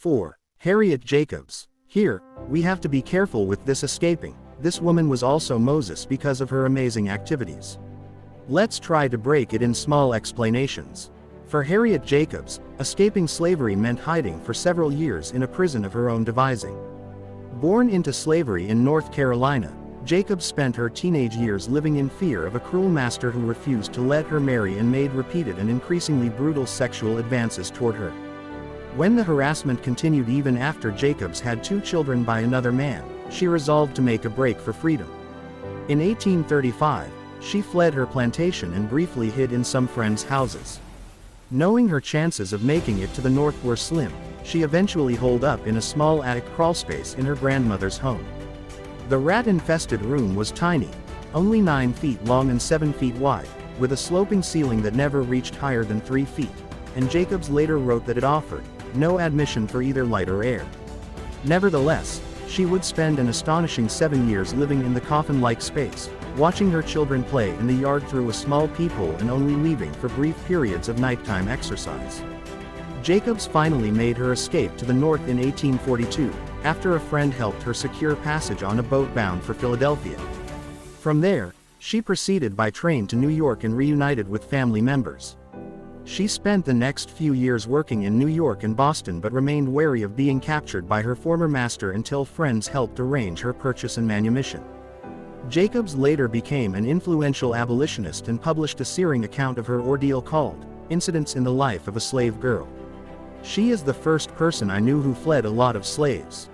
4. Harriet Jacobs. Here, we have to be careful with this escaping. This woman was also Moses because of her amazing activities. Let's try to break it in small explanations. For Harriet Jacobs, escaping slavery meant hiding for several years in a prison of her own devising. Born into slavery in North Carolina, Jacobs spent her teenage years living in fear of a cruel master who refused to let her marry and made repeated and increasingly brutal sexual advances toward her. When the harassment continued even after Jacobs had 2 children by another man, she resolved to make a break for freedom. In 1835, she fled her plantation and briefly hid in some friends' houses. Knowing her chances of making it to the north were slim, she eventually holed up in a small attic crawlspace in her grandmother's home. The rat-infested room was tiny, only 9 feet long and 7 feet wide, with a sloping ceiling that never reached higher than 3 feet, and Jacobs later wrote that it offered no admission for either light or air. Nevertheless, she would spend an astonishing 7 years living in the coffin-like space, watching her children play in the yard through a small peephole and only leaving for brief periods of nighttime exercise. Jacobs finally made her escape to the north in 1842, after a friend helped her secure passage on a boat bound for Philadelphia. From there, she proceeded by train to New York and reunited with family members. She spent the next few years working in New York and Boston but remained wary of being captured by her former master until friends helped arrange her purchase and manumission. Jacobs later became an influential abolitionist and published a searing account of her ordeal called Incidents in the Life of a Slave Girl. She is the first person I knew who fled a lot of slaves.